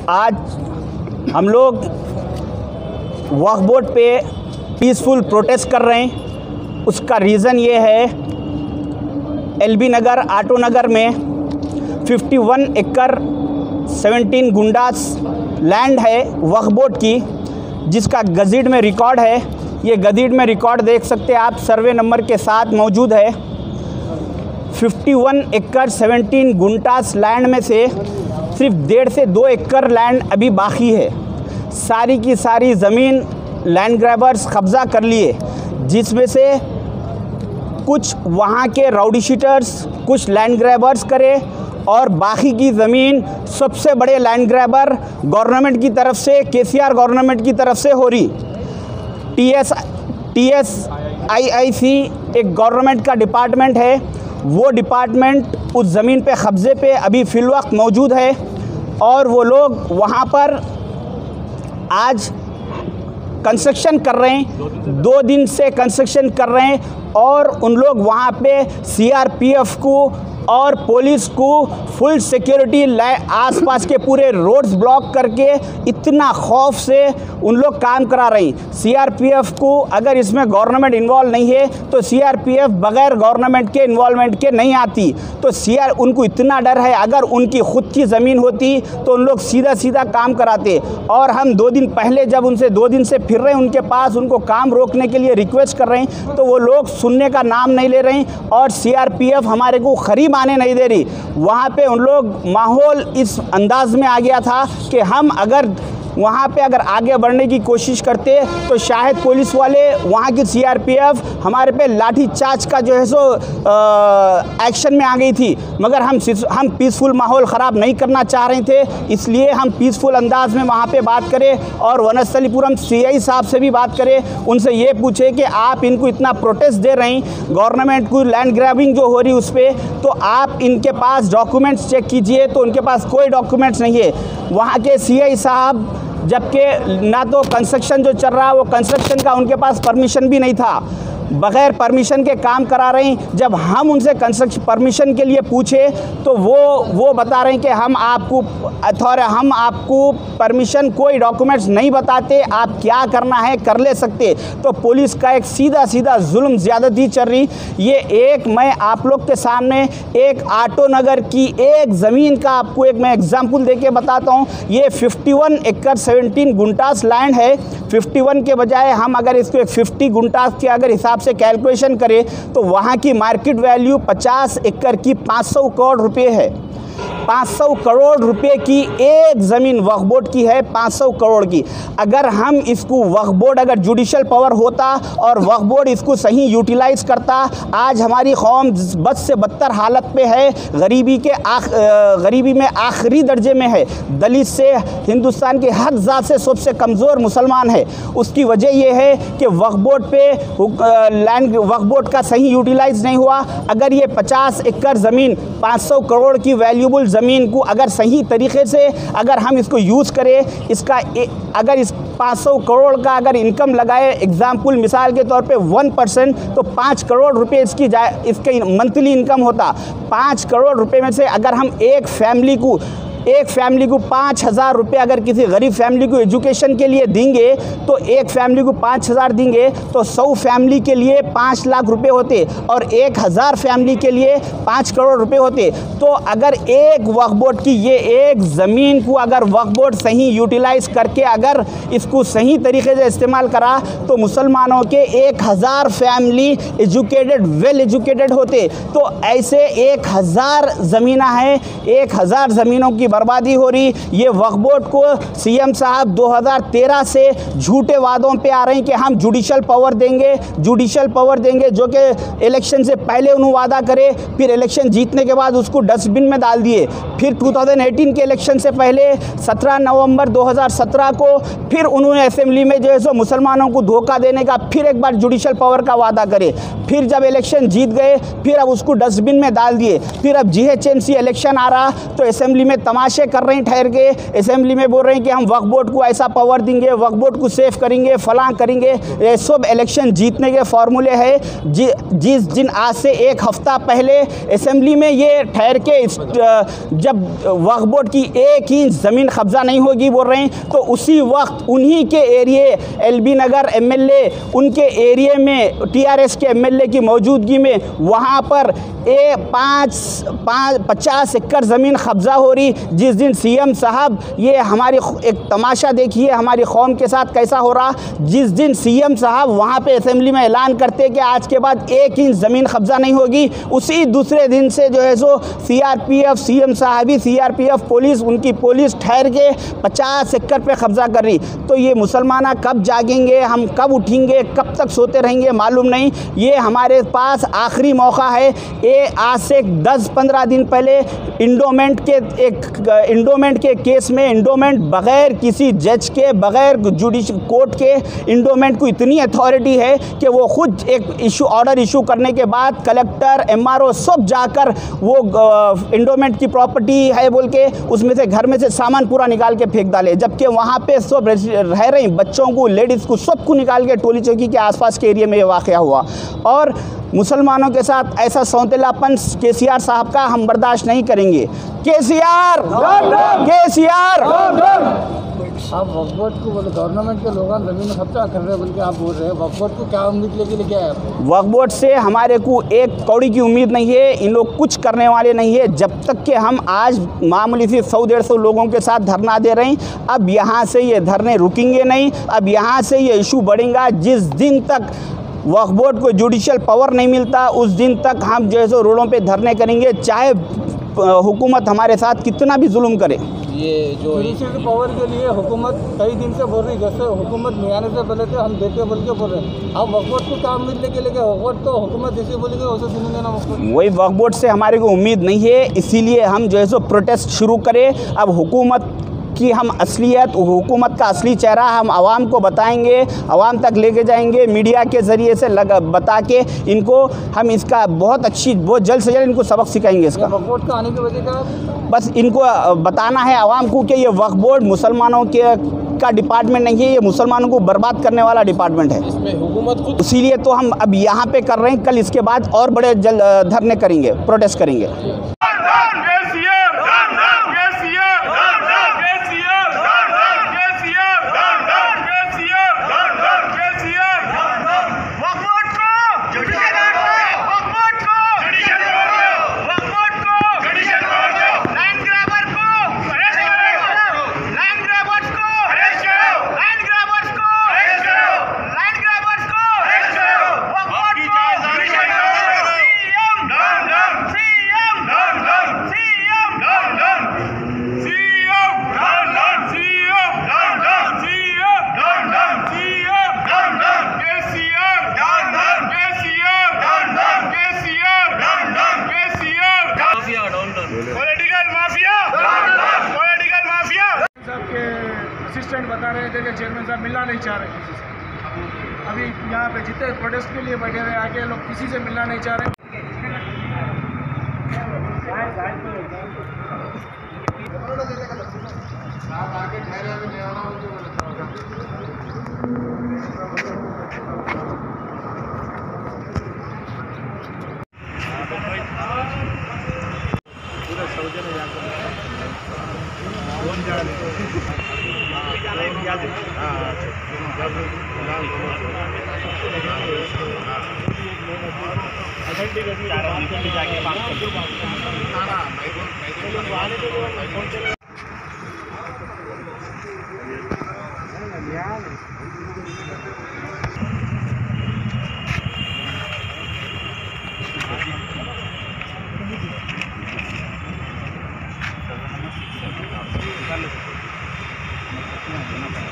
आज हम लोग वक्फ बोर्ड पे पीसफुल प्रोटेस्ट कर रहे हैं। उसका रीज़न ये है, एलबी नगर आटो नगर में 51 एकड़ 17 गुंडास लैंड है वक्फ बोर्ड की, जिसका गज़ीट में रिकॉर्ड है। ये गज़ीट में रिकॉर्ड देख सकते हैं आप, सर्वे नंबर के साथ मौजूद है। 51 एकड़ 17 गुंटास लैंड में से सिर्फ 1.5 से 2 एकड़ लैंड अभी बाकी है। सारी की सारी ज़मीन लैंड ग्रैबर्स कब्ज़ा कर लिए, जिसमें से कुछ वहाँ के राउडी शीटर्स कुछ लैंड ग्रैबर्स करे, और बाकी की ज़मीन सबसे बड़े लैंड ग्रैबर गवर्नमेंट की तरफ से, केसीआर गवर्नमेंट की तरफ से हो रही। TSIIC एक गवर्नमेंट का डिपार्टमेंट है, वो डिपार्टमेंट उस ज़मीन पे कब्ज़े पे अभी फ़िलवक्त मौजूद है, और वो लोग वहाँ पर आज कंस्ट्रक्शन कर रहे हैं। 2 दिन से कंस्ट्रक्शन कर रहे हैं, और उन लोग वहाँ पे CRPF को और पुलिस को फुल सिक्योरिटी आसपास के पूरे रोड्स ब्लॉक करके इतना खौफ से उन लोग काम करा रहे हैं। CRPF को अगर इसमें गवर्नमेंट इन्वॉल्व नहीं है तो CRPF बग़ैर गवर्नमेंट के इन्वॉल्वमेंट के नहीं आती। तो उनको इतना डर है, अगर उनकी खुद की ज़मीन होती तो उन लोग सीधा सीधा काम कराते। और हम 2 दिन पहले जब उनसे 2 दिन से फिर रहे हैं उनके पास, उनको काम रोकने के लिए रिक्वेस्ट कर रहे हैं, तो वो लोग सुनने का नाम नहीं ले रहे हैं, और CRPF हमारे को करीब आने नहीं दे रही। वहाँ पे उन लोग माहौल इस अंदाज में आ गया था कि हम अगर वहाँ पे अगर आगे बढ़ने की कोशिश करते तो शायद पुलिस वाले, वहाँ की CRPF हमारे पे लाठी चार्ज का जो है सो एक्शन में आ गई थी। मगर हम पीसफुल माहौल ख़राब नहीं करना चाह रहे थे, इसलिए हम पीसफुल अंदाज में वहाँ पे बात करें, और वनस्थलीपुरम CI साहब से भी बात करें। उनसे ये पूछे कि आप इनको इतना प्रोटेस्ट दे रहे हैं गवर्नमेंट को, लैंड ग्रैबिंग जो हो रही उस पर, तो आप इनके पास डॉक्यूमेंट्स चेक कीजिए। तो उनके पास कोई डॉक्यूमेंट्स नहीं है। वहाँ के CI साहब, जबकि ना तो कंस्ट्रक्शन जो चल रहा है वो कंस्ट्रक्शन का उनके पास परमिशन भी नहीं था, बग़ैर परमिशन के काम करा रहे हैं। जब हम उनसे कंस्ट्रक्शन परमिशन के लिए पूछे तो वो बता रहे हैं कि हम आपको परमिशन, कोई डॉक्यूमेंट्स नहीं बताते, आप क्या करना है कर ले सकते। तो पुलिस का एक सीधा सीधा जुल्म ज़्यादती चल रही। मैं आप लोग के सामने एक आटो नगर की एक ज़मीन का आपको मैं एग्जाम्पल दे के बताता हूँ। ये 51 एकड़ 17 गुंटास लैंड है। 51 के बजाय हम अगर इसको 50 गुंटास के अगर हिसाब से कैलकुलेशन करें तो वहाँ की मार्केट वैल्यू 50 एकड़ की 500 करोड़ रुपए है। 500 करोड़ रुपए की एक ज़मीन वक्फ बोर्ड की है, 500 करोड़ की। अगर हम इसको वक्फ बोर्ड, अगर जुडिशल पावर होता और वक्फ बोर्ड इसको सही यूटिलाइज़ करता, आज हमारी कौम बद से बदतर हालत पे है, गरीबी में आखिरी दर्जे में है। दलित से हिंदुस्तान के हर ज़ात से सबसे कमज़ोर मुसलमान है। उसकी वजह यह है कि वक्फ बोर्ड पे वक्फ बोर्ड का सही यूटिलाइज़ नहीं हुआ। अगर ये 50 एकड़ ज़मीन 500 करोड़ की वैल्यूबल ज़मीन को अगर सही तरीके से अगर हम इसको यूज़ करें, अगर इस 500 करोड़ का अगर इनकम लगाए, एग्जाम्पल मिसाल के तौर पे 1%, तो 5 करोड़ रुपए इसके मंथली इनकम होता। 5 करोड़ रुपए में से अगर हम एक फैमिली को 5,000 रुपये अगर किसी गरीब फैमिली को एजुकेशन के लिए देंगे, तो एक फैमिली को 5,000 देंगे तो 100 फैमिली के लिए 5 लाख रुपए होते, और 1,000 फैमिली के लिए 5 करोड़ रुपए होते। तो अगर एक वक्फ बोर्ड की ये एक ज़मीन को अगर वक्फ बोर्ड सही यूटिलाइज़ करके अगर इसको सही तरीके से इस्तेमाल करा, तो मुसलमानों के 1,000 फैमिली एजुकेटेड, वेल एजुकेटेड होते। तो ऐसे 1,000 ज़मीना है, 1,000 ज़मीनों की बर्बादी हो रही। ये वक्फ बोर्ड को CM साहब 2013 से झूठे वादों पे आ रहे हैं कि हम जुडिशल पावर देंगे, जो कि इलेक्शन से पहले उन्होंने वादा करे, फिर इलेक्शन जीतने के बाद उसको डस्टबिन में डाल दिए। फिर 2018 के इलेक्शन से पहले 17 नवंबर 2017 को फिर उन्होंने असेंबली में जो है सो मुसलमानों को धोखा देने का फिर एक बार जुडिशल पावर का वादा करे। फिर जब इलेक्शन जीत गए, फिर अब उसको डस्टबिन में डाल दिए। फिर अब GHMC इलेक्शन आ रहा तो असेंबली में तमाम तमाशे कर रहे हैं ठहर के, असेंबली में बोल रहे हैं कि हम वक्फ बोर्ड को ऐसा पावर देंगे, वक्फ बोर्ड को सेफ करेंगे, फलां करेंगे। ये सब इलेक्शन जीतने के फॉर्मूले हैं। जिस दिन आज से एक हफ्ता पहले असेंबली में ये ठहर के जब वक्फ बोर्ड की 1 इंच ज़मीन कब्जा नहीं होगी बोल रहे हैं, तो उसी वक्त उन्हीं के एरिए एलबी नगर एमएलए उनके एरिए में टीआरएस के एमएलए की मौजूदगी में वहाँ पर 50 एकड़ ज़मीन कब्जा हो रही। जिस दिन सीएम साहब, ये हमारी एक तमाशा देखिए हमारी कौम के साथ कैसा हो रहा। जिस दिन सीएम साहब वहाँ पे असेंबली में ऐलान करते कि आज के बाद 1 इंच ज़मीन कब्जा नहीं होगी, उसी दूसरे दिन से जो है सो सीआरपीएफ, सीएम साहबी सीआरपीएफ पुलिस, उनकी पुलिस ठहर के 50 एकड़ पे कब्जा कर रही। तो ये मुसलमान कब जागेंगे, हम कब उठेंगे, कब तक सोते रहेंगे मालूम नहीं। ये हमारे पास आखिरी मौका है। ये आज से 10-15 दिन पहले इंडोमेंट के केस में इंडोमेंट बगैर किसी जज के, बगैर जुडिशल कोर्ट के, इंडोमेंट को इतनी अथॉरिटी है कि वो खुद एक ऑर्डर इशू करने के बाद कलेक्टर, एमआरओ सब जाकर वो इंडोमेंट की प्रॉपर्टी है बोल के उसमें से घर में से सामान पूरा निकाल के फेंक डाले, जबकि वहाँ पे सब रह रहे बच्चों को, लेडीज़ को, सबको निकाल के टोली चौकी के आसपास के एरिया में ये वाक़या हुआ। और मुसलमानों के साथ ऐसा सौतेलापन केसीआर साहब का हम बर्दाश्त नहीं करेंगे। केसीआर आप वक्फ बोर्ड को गवर्नमेंट के लोग ज़मीन कब्जा कर रहे हैं बोल के आप बोल रहे हैं, वक्फ बोर्ड को क्या उम्मीद लेके आए? वक्फ बोर्ड से हमारे को एक कौड़ी की उम्मीद नहीं है। इन लोग कुछ करने वाले नहीं है जब तक कि हम आज मामूली से 100-150 लोगों के साथ धरना दे रहे हैं। अब यहाँ से ये धरने रुकेंगे नहीं, अब यहाँ से ये इशू बढ़ेगा। जिस दिन तक वक्फ बोर्ड को जुडिशल पावर नहीं मिलता उस दिन तक हम जो है सो रोडों पे धरने करेंगे, चाहे हुकूमत हमारे साथ कितना भी जुल्म करे। ये जो जुडिशल पावर के लिए हुकूमत कई दिन से बोल रही, जैसे हुकूमत में आने से पहले थे हम देते बोल के बोल रहे हैं। अब वक्फ बोर्ड को क्या उम्मीद लेके वक्फ बोर्ड तो हुकूमत जैसे बोलेगी वैसे सुनेंगे ना वक्फ बोर्ड। वही वक्फ बोर्ड से हमारे को उम्मीद नहीं है, इसीलिए हम जो है सो प्रोटेस्ट शुरू करें। अब हुकूमत कि हम असलियत, हुकूमत का असली चेहरा हम आवाम को बताएंगे, आवाम तक लेके जाएंगे, मीडिया के ज़रिए से बता के इनको हम इसका बहुत जल्द से जल्द इनको सबक सिखाएंगे। इसका वक्फ बोर्ड का आने की वजह क्या? बस इनको बताना है आवाम को कि ये वक्फ बोर्ड मुसलमानों का डिपार्टमेंट नहीं है, ये मुसलमानों को बर्बाद करने वाला डिपार्टमेंट है। इसमें हुकूमत खुद, इसीलिए तो हम अब यहाँ पे कर रहे हैं, कल इसके बाद और बड़े धरने करेंगे, प्रोटेस्ट करेंगे। असिस्टेंट बता रहे थे कि चेयरमैन साहब मिलना नहीं चाह रहे किसी से। अभी यहाँ पे जितने प्रोटेस्ट के लिए बैठे हुए आके लोग किसी से मिलना नहीं चाह रहे। Gracias.